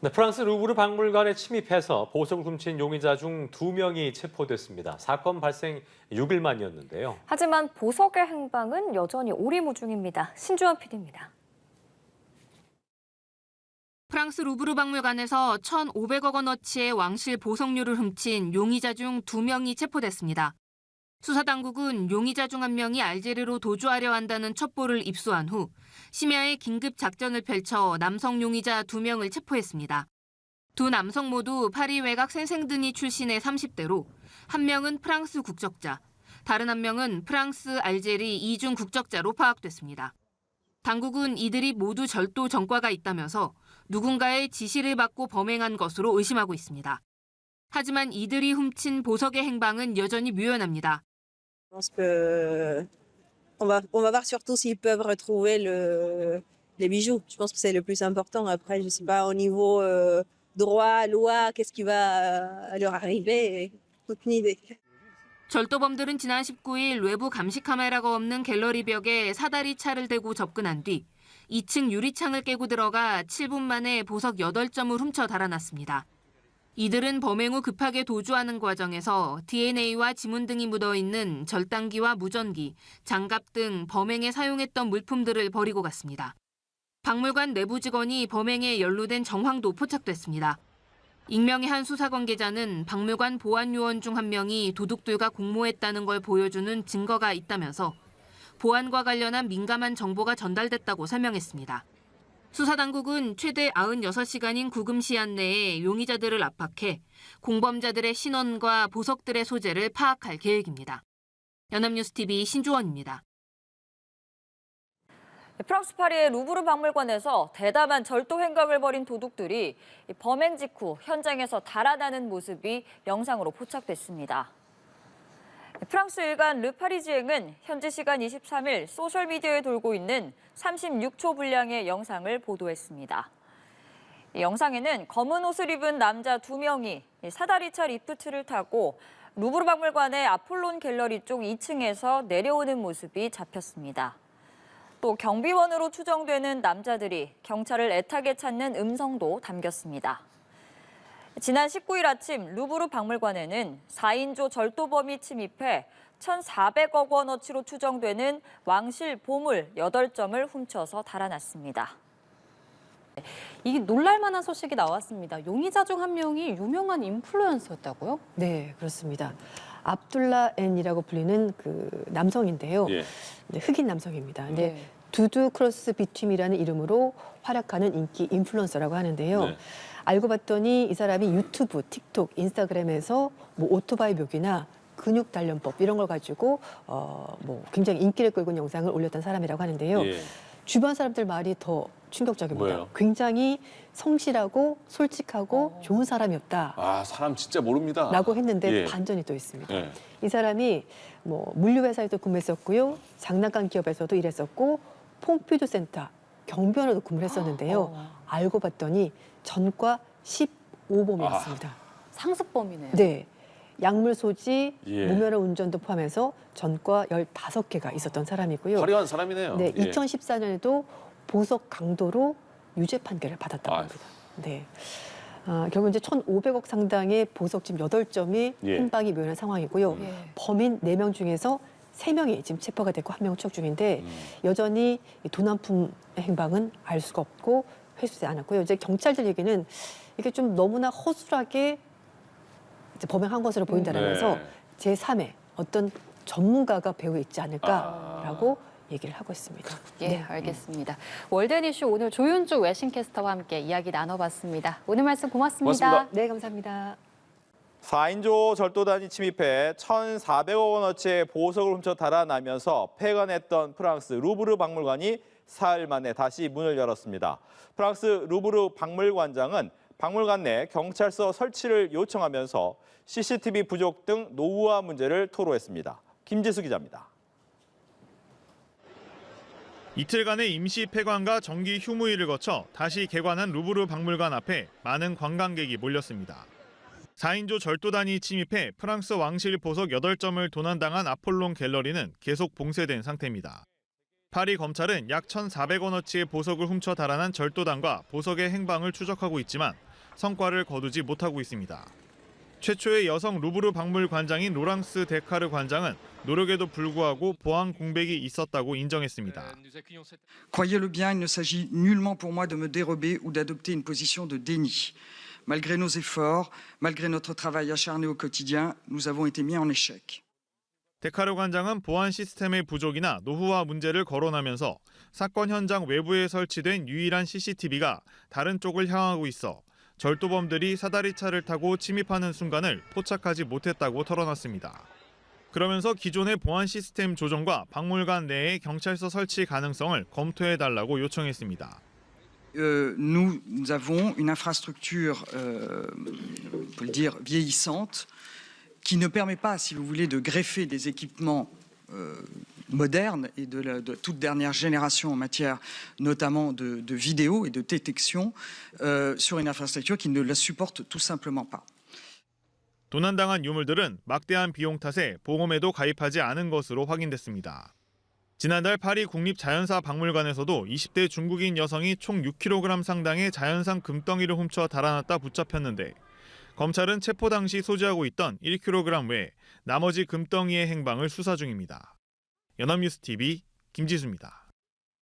네, 프랑스 루브르 박물관에 침입해서 보석을 훔친 용의자 중 2명이 체포됐습니다. 사건 발생 6일 만이었는데요. 하지만 보석의 행방은 여전히 오리무중입니다. 신주원 PD입니다. 프랑스 루브르 박물관에서 1,500억 원어치의 왕실 보석류를 훔친 용의자 중 2명이 체포됐습니다. 수사당국은 용의자 중 1명이 알제리로 도주하려 한다는 첩보를 입수한 후 심야에 긴급 작전을 펼쳐 남성 용의자 2명을 체포했습니다. 두 남성 모두 파리 외곽 센생드니 출신의 30대로 한 명은 프랑스 국적자, 다른 한 명은 프랑스, 알제리 이중 국적자로 파악됐습니다. 당국은 이들이 모두 절도 전과가 있다면서 누군가의 지시를 받고 범행한 것으로 의심하고 있습니다. 하지만 이들이 훔친 보석의 행방은 여전히 묘연합니다. Je pense que on va voir surtout s'ils peuvent retrouver les bijoux. Je pense que c'est le plus important. Après, je sais pas au niveau droit, loi, qu'est-ce qui va leur arriver. Aucune idée. 절도범들은 지난 19일 외부 감시 카메라가 없는 갤러리 벽에 사다리 차를 대고 접근한 뒤 2층 유리창을 깨고 들어가 7분 만에 보석 8점을 훔쳐 달아났습니다. 이들은 범행 후 급하게 도주하는 과정에서 DNA와 지문 등이 묻어있는 절단기와 무전기, 장갑 등 범행에 사용했던 물품들을 버리고 갔습니다. 박물관 내부 직원이 범행에 연루된 정황도 포착됐습니다. 익명의 한 수사 관계자는 박물관 보안 요원 중 한 명이 도둑들과 공모했다는 걸 보여주는 증거가 있다면서 보안과 관련한 민감한 정보가 전달됐다고 설명했습니다. 수사당국은 최대 96시간인 구금 시한 내에 용의자들을 압박해 공범자들의 신원과 보석들의 소재를 파악할 계획입니다. 연합뉴스TV 신주원입니다. 프랑스 파리의 루브르 박물관에서 대담한 절도 행각을 벌인 도둑들이 범행 직후 현장에서 달아나는 모습이 영상으로 포착됐습니다. 프랑스 일간 르파리지앵은 현지 시간 23일 소셜미디어에 돌고 있는 36초 분량의 영상을 보도했습니다. 이 영상에는 검은 옷을 입은 남자 2명이 사다리차 리프트를 타고 루브르 박물관의 아폴론 갤러리 쪽 2층에서 내려오는 모습이 잡혔습니다. 또 경비원으로 추정되는 남자들이 경찰을 애타게 찾는 음성도 담겼습니다. 지난 19일 아침 루브르 박물관에는 4인조 절도범이 침입해 1,400억 원어치로 추정되는 왕실 보물 8점을 훔쳐서 달아났습니다. 이 놀랄만한 소식이 나왔습니다. 용의자 중 한 명이 유명한 인플루언서였다고요? 네, 그렇습니다. 압둘라 N이라고 불리는 그 남성인데요. 예. 네, 흑인 남성입니다. 근데 네. 두두 크로스 비튠이라는 이름으로 활약하는 인기 인플루언서라고 하는데요. 네. 알고 봤더니 이 사람이 유튜브, 틱톡, 인스타그램에서 뭐 오토바이 묘기나 근육 단련법 이런 걸 가지고 뭐 굉장히 인기를 끌고 있는 영상을 올렸던 사람이라고 하는데요. 예. 주변 사람들 말이 더 충격적입니다. 뭐예요? 굉장히 성실하고 솔직하고 좋은 사람이었다. 아, 사람 진짜 모릅니다. 라고 했는데 예. 반전이 또 있습니다. 예. 이 사람이 뭐 물류회사에도 근무했었고요. 장난감 기업에서도 일했었고 퐁피두 센터 경비원으로도 근무를 했었는데요. 알고 봤더니 전과 15범이었습니다. 상습범이네요. 네. 약물 소지, 예. 무면허 운전도 포함해서 전과 15개가 있었던 사람이고요. 화려한 사람이네요. 네, 예. 2014년에도 보석 강도로 유죄 판결을 받았다고 합니다. 네. 결국 이제 1,500억 상당의 보석집 8점이 예. 행방이 묘연한 상황이고요. 예. 범인 4명 중에서 3명이 지금 체포가 됐고 1명 추적 중인데 여전히 이 도난품 행방은 알 수가 없고 회수되지 않았고요. 이제 경찰들 얘기는 이게 좀 너무나 허술하게 이제 범행한 것으로 보인다면서 네. 제3의 어떤 전문가가 배후에 있지 않을까라고 얘기를 하고 있습니다. 예, 네. 알겠습니다. 월드엔 이슈 오늘 조윤주 외신캐스터와 함께 이야기 나눠봤습니다. 오늘 말씀 고맙습니다. 고맙습니다. 네, 감사합니다. 4인조 절도단이 침입해 1,400억 원어치의 보석을 훔쳐 달아나면서 폐관했던 프랑스 루브르 박물관이 사흘 만에 다시 문을 열었습니다. 프랑스 루브르 박물관장은 박물관 내 경찰서 설치를 요청하면서 CCTV 부족 등 노후화 문제를 토로했습니다. 김지수 기자입니다. 이틀간의 임시 폐관과 정기 휴무일을 거쳐 다시 개관한 루브르 박물관 앞에 많은 관광객이 몰렸습니다. 4인조 절도단이 침입해 프랑스 왕실 보석 8점을 도난당한 아폴론 갤러리는 계속 봉쇄된 상태입니다. 파리 검찰은 약 1,400원어치의 보석을 훔쳐 달아난 절도단과 보석의 행방을 추적하고 있지만 성과를 거두지 못하고 있습니다. 최초의 여성 루브르 박물 관장인 로랑스 데카르 관장은 노력에도 불구하고 보안 공백이 있었다고 인정했습니다. Croyez-le bien, il ne s'agit nullement pour moi de me dérober ou d'adopter une position de déni. Malgré nos efforts, malgré notre travail acharné au quotidien, nous avons été mis en échec. 데카르 관장은 보안 시스템의 부족이나 노후화 문제를 거론하면서 사건 현장 외부에 설치된 유일한 CCTV가 다른 쪽을 향하고 있어 절도범들이 사다리차를 타고 침입하는 순간을 포착하지 못했다고 털어놨습니다. 그러면서 기존의 보안 시스템 조정과 박물관 내에 경찰서 설치 가능성을 검토해달라고 요청했습니다. Nous avons une infrastructure, on peut le dire, vieillissante, qui ne permet pas, si vous voulez, de greffer des équipements modernes et de toute dernière génération en matière notamment de vidéo et de détection sur une infrastructure qui ne la supporte tout simplement pas. 도난당한 유물들은 막대한 비용 탓에 보험에도 가입하지 않은 것으로 확인됐습니다. 지난달 파리 국립자연사 박물관에서도 20대 중국인 여성이 총 6kg 상당의 자연산 금덩이를 훔쳐 달아났다 붙잡혔는데 검찰은 체포 당시 소지하고 있던 1kg 외 나머지 금덩이의 행방을 수사 중입니다. 연합뉴스TV 김지수입니다.